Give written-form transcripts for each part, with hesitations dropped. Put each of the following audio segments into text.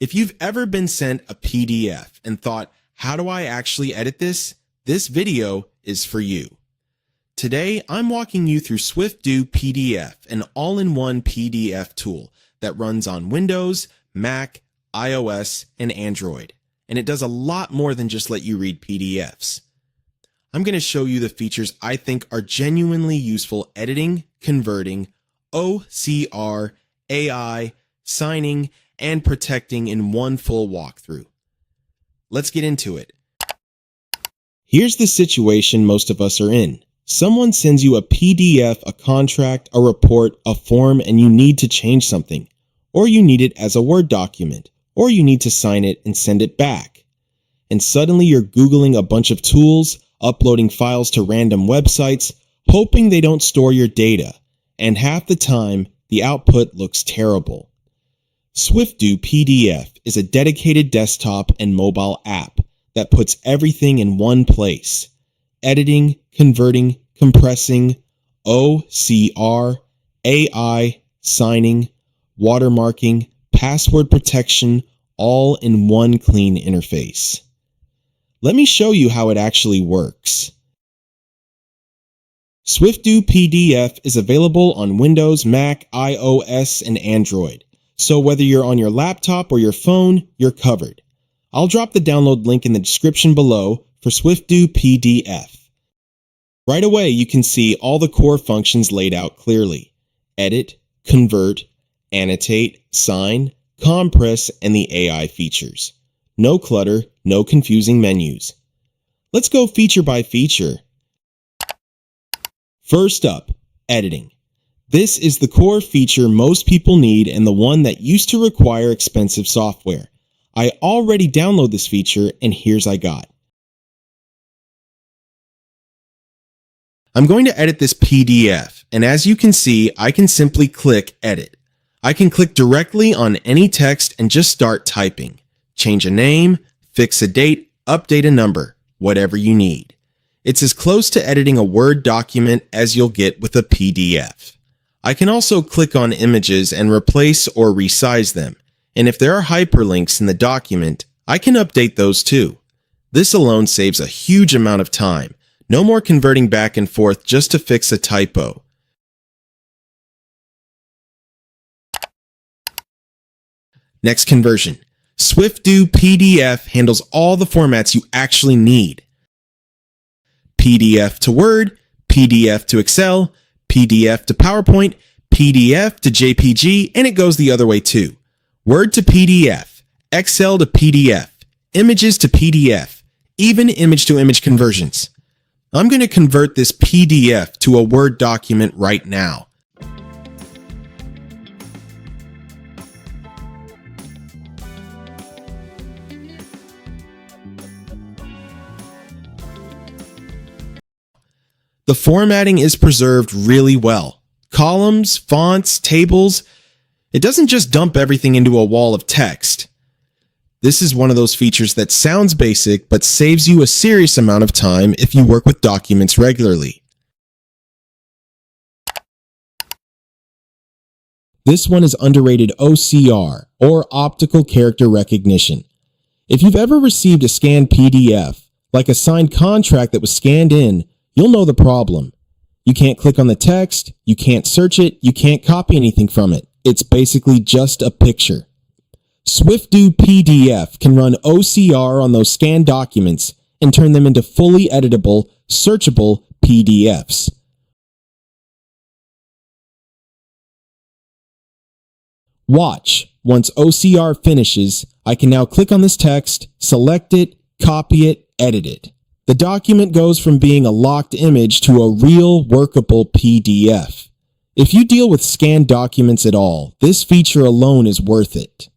If you've ever been sent a PDF and thought, how do I actually edit this? This video is for you. Today, I'm walking you through SwifDoo PDF, an all-in-one PDF tool that runs on Windows, Mac, iOS, and Android. And it does a lot more than just let you read PDFs. I'm going to show you the features I think are genuinely useful editing, converting, OCR, AI, signing, and protecting in one full walkthrough. Let's get into it. Here's the situation most of us are in. Someone sends you a PDF, a contract, a report, a form, and you need to change something. Or you need it as a Word document. Or you need to sign it and send it back. And suddenly you're Googling a bunch of tools, uploading files to random websites, hoping they don't store your data. And half the time, the output looks terrible. SwifDoo PDF is a dedicated desktop and mobile app that puts everything in one place. Editing, converting, compressing, OCR, AI, signing, watermarking, password protection, all in one clean interface. Let me show you how it actually works. SwifDoo PDF is available on Windows, Mac, iOS, and Android. So whether you're on your laptop or your phone, you're covered. I'll drop the download link in the description below for SwifDoo PDF. Right away, you can see all the core functions laid out clearly. Edit, convert, annotate, sign, compress, and the AI features. No clutter, no confusing menus. Let's go feature by feature. First up, editing. This is the core feature most people need and the one that used to require expensive software. I already downloaded this feature and here's I got. I'm going to edit this PDF, and as you can see, I can simply click Edit. I can click directly on any text and just start typing. Change a name, fix a date, update a number, whatever you need. It's as close to editing a Word document as you'll get with a PDF. I can also click on images and replace or resize them, and if there are hyperlinks in the document, I can update those too. This alone saves a huge amount of time. No more converting back and forth just to fix a typo. Next conversion. SwifDoo PDF handles all the formats you actually need. PDF to Word, PDF to Excel, PDF to PowerPoint, PDF to JPG, and it goes the other way too. Word to PDF, Excel to PDF, images to PDF, even image-to-image conversions. I'm going to convert this PDF to a Word document right now. The formatting is preserved really well. Columns, fonts, tables. It doesn't just dump everything into a wall of text. This is one of those features that sounds basic but saves you a serious amount of time if you work with documents regularly. This one is underrated OCR, or optical character recognition. If you've ever received a scanned PDF, like a signed contract that was scanned in, you'll know the problem. You can't click on the text, you can't search it, you can't copy anything from it. It's basically just a picture. SwifDoo PDF can run OCR on those scanned documents and turn them into fully editable, searchable PDFs. Watch. Once OCR finishes, I can now click on this text, select it, copy it, edit it. The document goes from being a locked image to a real workable PDF. If you deal with scanned documents at all, this feature alone is worth it.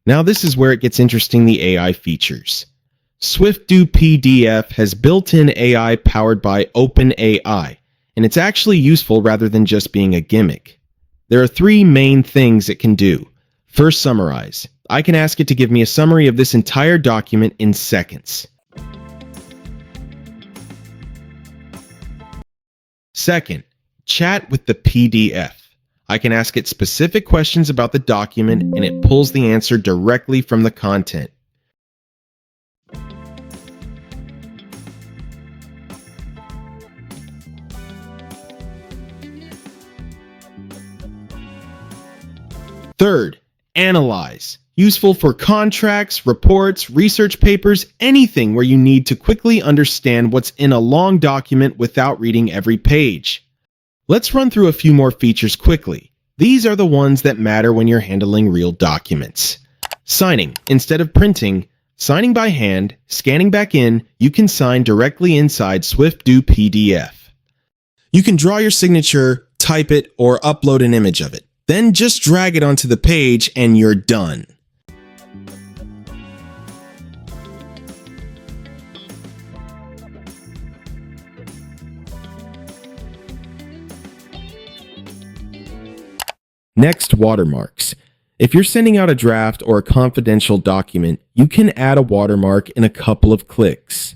Now this is where it gets interesting, the AI features. SwifDoo PDF has built-in AI powered by OpenAI, and it's actually useful rather than just being a gimmick. There are three main things it can do. First, summarize. I can ask it to give me a summary of this entire document in seconds. Second, chat with the PDF. I can ask it specific questions about the document and it pulls the answer directly from the content. Third, analyze. Useful for contracts, reports, research papers, anything where you need to quickly understand what's in a long document without reading every page. Let's run through a few more features quickly. These are the ones that matter when you're handling real documents. Signing. Instead of printing, signing by hand, scanning back in, you can sign directly inside SwifDoo PDF. You can draw your signature, type it, or upload an image of it. Then just drag it onto the page and you're done. Next, watermarks. If you're sending out a draft or a confidential document, you can add a watermark in a couple of clicks.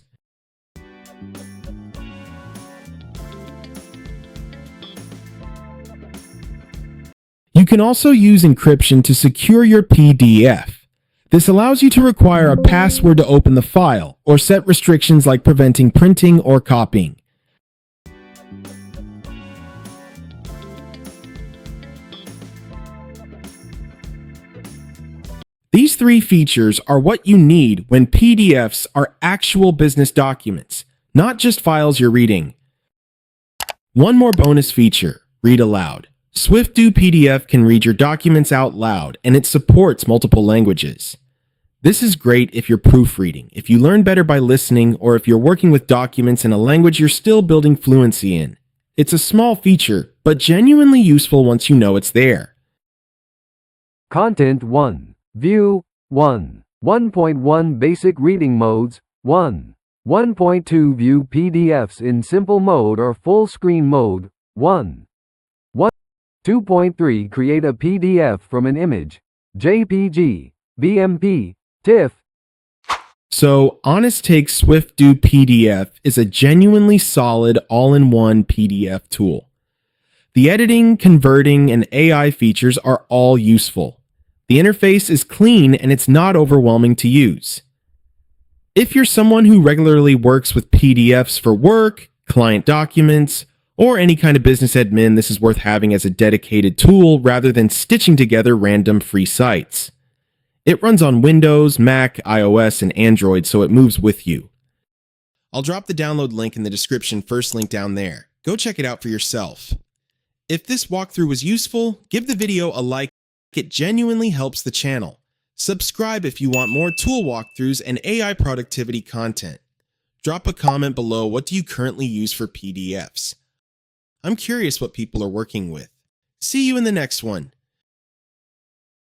You can also use encryption to secure your PDF. This allows you to require a password to open the file, or set restrictions like preventing printing or copying. These three features are what you need when PDFs are actual business documents, not just files you're reading. One more bonus feature, read aloud. SwifDoo PDF can read your documents out loud, and it supports multiple languages. This is great if you're proofreading, if you learn better by listening, or if you're working with documents in a language you're still building fluency in. It's a small feature, but genuinely useful once you know it's there. Content 1. View 1. 1.1 Basic Reading Modes 1. 1.2 View PDFs in simple mode or full screen mode 1. 2.3 Create a PDF from an image, JPG, BMP, TIFF. So, Honest Take SwifDoo PDF is a genuinely solid all-in-one PDF tool. The editing, converting, and AI features are all useful. The interface is clean and it's not overwhelming to use. If you're someone who regularly works with PDFs for work, client documents, or any kind of business admin, this is worth having as a dedicated tool rather than stitching together random free sites. It runs on Windows, Mac, iOS, and Android, so it moves with you. I'll drop the download link in the description, first link down there. Go check it out for yourself. If this walkthrough was useful, give the video a like. It genuinely helps the channel. Subscribe if you want more tool walkthroughs and AI productivity content. Drop a comment below, what do you currently use for PDFs? I'm curious what people are working with. See you in the next one.